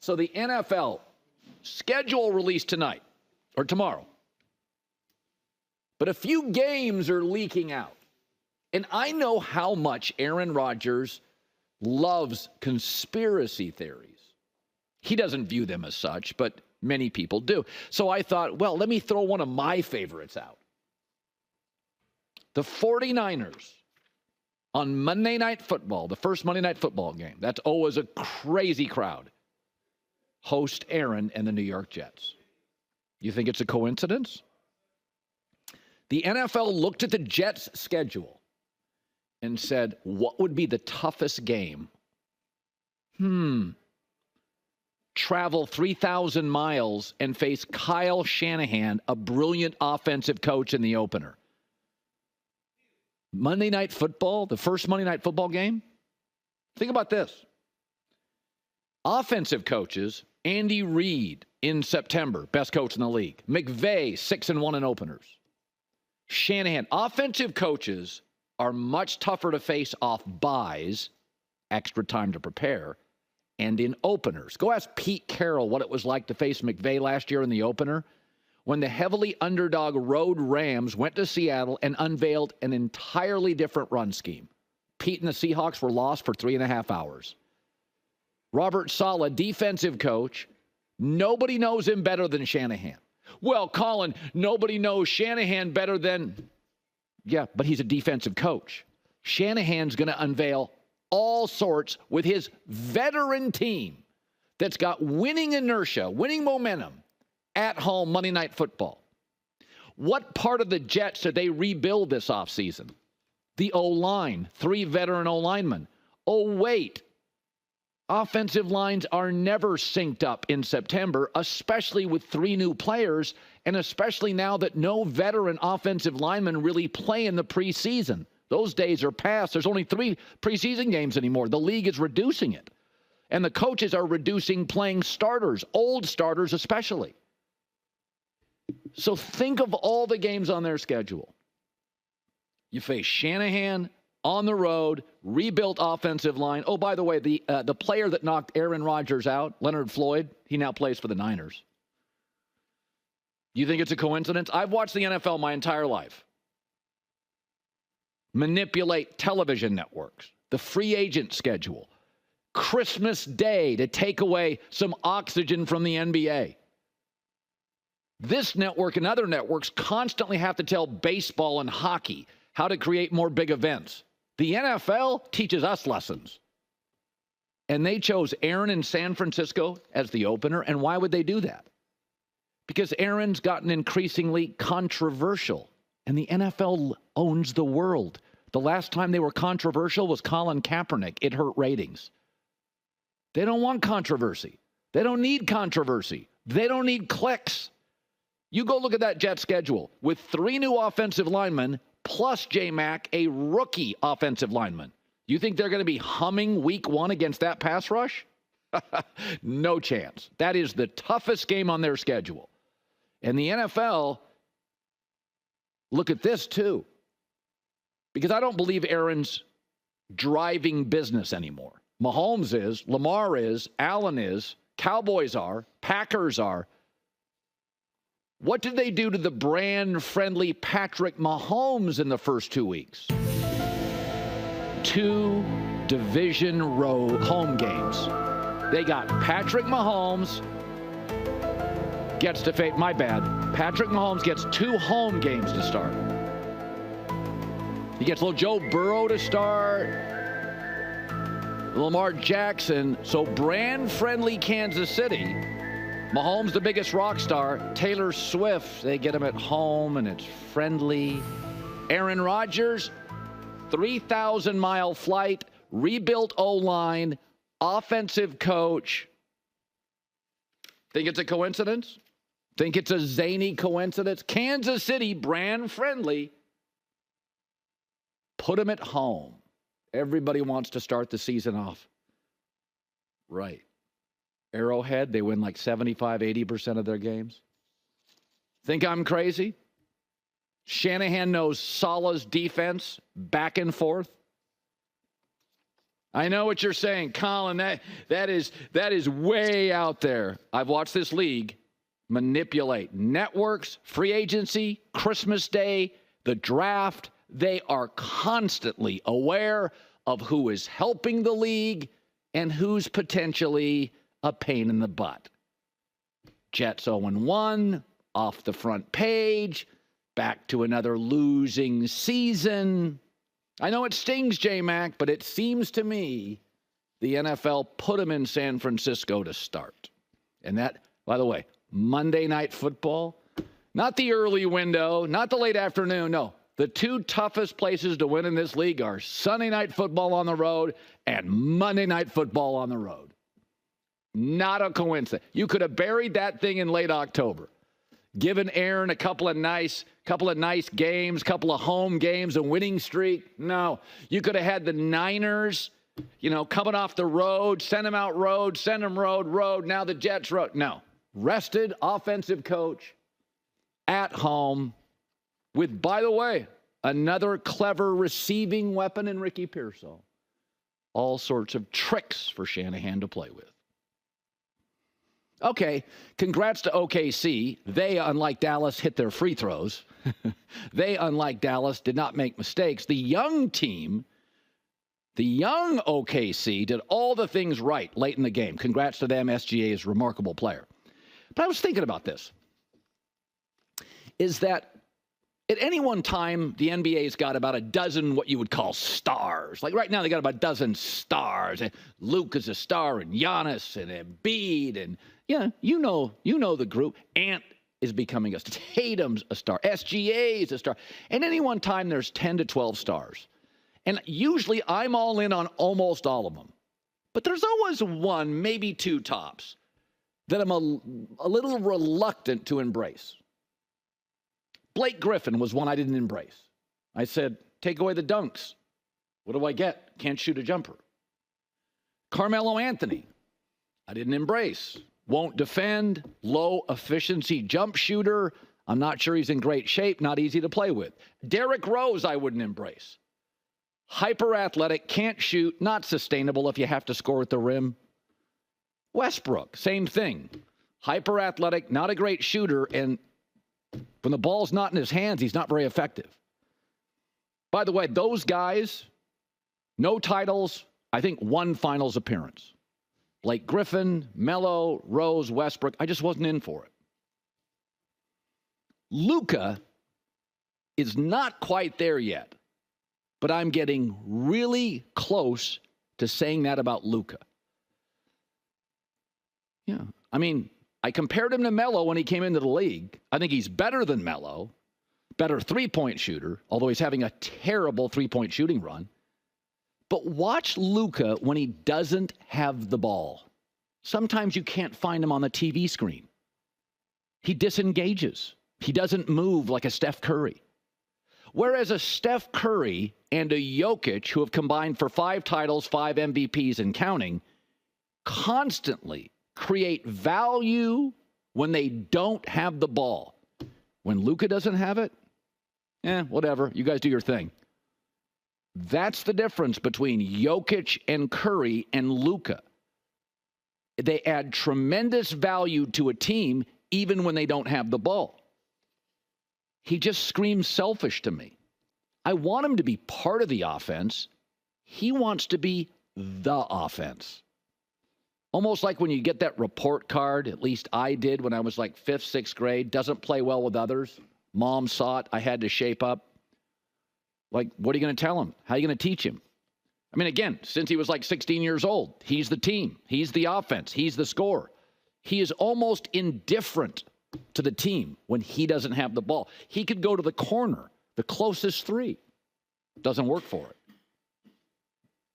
So the NFL schedule released tonight or tomorrow. But a few games are leaking out. And I know how much Aaron Rodgers loves conspiracy theories. He doesn't view them as such, but many people do. So I thought, well, let me throw one of my favorites out. The 49ers on Monday Night Football, the first Monday Night Football game. That's always a crazy crowd. Host Aaron and the New York Jets. You think it's a coincidence? The NFL looked at the Jets' schedule and said, what would be the toughest game? Travel 3,000 miles and face Kyle Shanahan, a brilliant offensive coach in the opener. Monday Night Football, the first Monday Night Football game. Think about this. Offensive coaches, Andy Reid in September, best coach in the league. McVay, 6-1 in openers. Shanahan, offensive coaches are much tougher to face off buys, extra time to prepare, and in openers. Go ask Pete Carroll what it was like to face McVay last year in the opener when the heavily underdog road Rams went to Seattle and unveiled an entirely different run scheme. Pete and the Seahawks were lost for 3.5 hours. Robert Saleh, defensive coach, nobody knows him better than Shanahan. Well, Colin, nobody knows Shanahan better than... Yeah, but he's a defensive coach. Shanahan's going to unveil all sorts with his veteran team that's got winning inertia, winning momentum at home Monday Night Football. What part of the Jets did they rebuild this offseason? The O-line, 3 veteran O-linemen. Oh, wait. Offensive lines are never synced up in September, especially with 3 new players, and especially now that no veteran offensive linemen really play in the preseason. Those days are past. There's only 3 preseason games anymore. The league is reducing it. And the coaches are reducing playing starters, old starters especially. So think of all the games on their schedule. You face Shanahan on the road, rebuilt offensive line. Oh, by the way, the player that knocked Aaron Rodgers out, Leonard Floyd, he now plays for the Niners. You think it's a coincidence? I've watched the NFL my entire life. Manipulate television networks, the free agent schedule, Christmas Day to take away some oxygen from the NBA. This network and other networks constantly have to tell baseball and hockey how to create more big events. The NFL teaches us lessons. And they chose Aaron in San Francisco as the opener. And why would they do that? Because Aaron's gotten increasingly controversial. And the NFL owns the world. The last time they were controversial was Colin Kaepernick. It hurt ratings. They don't want controversy. They don't need controversy. They don't need clicks. You go look at that Jet schedule with 3 new offensive linemen plus J-Mac, a rookie offensive lineman. You think they're going to be humming week 1 against that pass rush? No chance. That is the toughest game on their schedule. And the NFL, look at this too. Because I don't believe Aaron's driving business anymore. Mahomes is, Lamar is, Allen is, Cowboys are, Packers are. What did they do to the brand-friendly Patrick Mahomes in the first 2 weeks? 2 division road home games. They got Patrick Mahomes gets to face, my bad. Patrick Mahomes gets 2 home games to start. He gets little Joe Burrow to start. Lamar Jackson. So brand-friendly Kansas City. Mahomes, the biggest rock star. Taylor Swift, they get him at home, and it's friendly. Aaron Rodgers, 3,000-mile flight, rebuilt O-line, offensive coach. Think it's a coincidence? Think it's a zany coincidence? Kansas City, brand-friendly. Put him at home. Everybody wants to start the season off right. Arrowhead, they win like 75, 80% of their games. Think I'm crazy? Shanahan knows Saleh's defense back and forth. I know what you're saying, Colin. That is way out there. I've watched this league manipulate networks, free agency, Christmas Day, the draft. They are constantly aware of who is helping the league and who's potentially a pain in the butt. Jets 0-1, off the front page, back to another losing season. I know it stings, J-Mac, but it seems to me the NFL put him in San Francisco to start. And that, by the way, Monday Night Football, not the early window, not the late afternoon, no. The two toughest places to win in this league are Sunday Night Football on the road and Monday Night Football on the road. Not a coincidence. You could have buried that thing in late October. Given Aaron a couple of nice games, couple of home games, a winning streak. No. You could have had the Niners, coming off the road, send them out road, send them road. Now the Jets road. No. Rested offensive coach at home with, by the way, another clever receiving weapon in Ricky Pearsall. All sorts of tricks for Shanahan to play with. Okay, congrats to OKC. They, unlike Dallas, hit their free throws. They, unlike Dallas, did not make mistakes. The young team, the young OKC, did all the things right late in the game. Congrats to them. SGA is a remarkable player. But I was thinking about this. Is that at any one time, the NBA's got about a dozen what you would call stars. Like right now, they got about a dozen stars. And Luka's a star, and Giannis, and Embiid, and you know the group. Ant is becoming a star. Tatum's a star. SGA is a star. And any one time, there's 10 to 12 stars. And usually, I'm all in on almost all of them. But there's always one, maybe two tops, that I'm a little reluctant to embrace. Blake Griffin was one I didn't embrace. I said, take away the dunks. What do I get? Can't shoot a jumper. Carmelo Anthony, I didn't embrace. Won't defend, low efficiency jump shooter. I'm not sure he's in great shape, not easy to play with. Derrick Rose, I wouldn't embrace. Hyper athletic, can't shoot, not sustainable if you have to score at the rim. Westbrook, same thing. Hyper athletic, not a great shooter, and when the ball's not in his hands, he's not very effective. By the way, those guys, no titles, I think one finals appearance. Blake Griffin, Melo, Rose, Westbrook, I just wasn't in for it. Luka is not quite there yet, but I'm getting really close to saying that about Luka. Yeah, I mean, I compared him to Melo when he came into the league. I think he's better than Melo, better three-point shooter, although he's having a terrible three-point shooting run. But watch Luka when he doesn't have the ball. Sometimes you can't find him on the TV screen. He disengages. He doesn't move like a Steph Curry. Whereas a Steph Curry and a Jokic, who have combined for 5 titles, 5 MVPs and counting, constantly create value when they don't have the ball. When Luka doesn't have it, whatever. You guys do your thing. That's the difference between Jokic and Curry and Luka. They add tremendous value to a team even when they don't have the ball. He just screams selfish to me. I want him to be part of the offense. He wants to be the offense. Almost like when you get that report card, at least I did when I was like 5th, 6th grade, doesn't play well with others. Mom saw it. I had to shape up. Like, what are you going to tell him? How are you going to teach him? I mean, again, since he was like 16 years old, he's the team. He's the offense. He's the scorer. He is almost indifferent to the team when he doesn't have the ball. He could go to the corner, the closest 3. Doesn't work for it.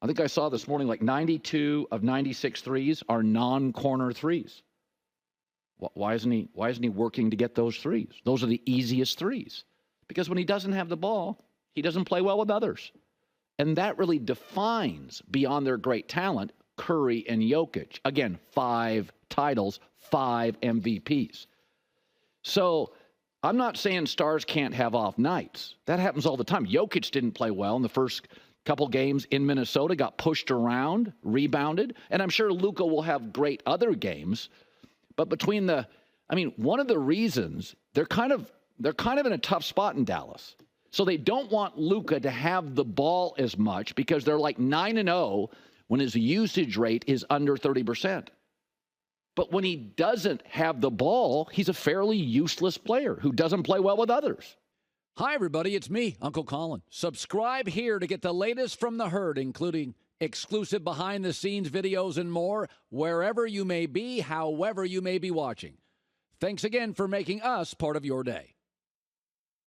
I think I saw this morning like 92 of 96 threes are non-corner threes. Why isn't he working to get those threes? Those are the easiest threes. Because when he doesn't have the ball, he doesn't play well with others. And that really defines, beyond their great talent, Curry and Jokic. Again, 5 titles, 5 MVPs. So I'm not saying stars can't have off nights. That happens all the time. Jokic didn't play well in the first Couple games in Minnesota, got pushed around, rebounded, and I'm sure Luka will have great other games. But one of the reasons they're kind of in a tough spot in Dallas. So they don't want Luka to have the ball as much because they're like 9-0 when his usage rate is under 30%. But when he doesn't have the ball, he's a fairly useless player who doesn't play well with others. Hi, everybody. It's me, Uncle Colin. Subscribe here to get the latest from the herd, including exclusive behind-the-scenes videos and more, wherever you may be, however you may be watching. Thanks again for making us part of your day.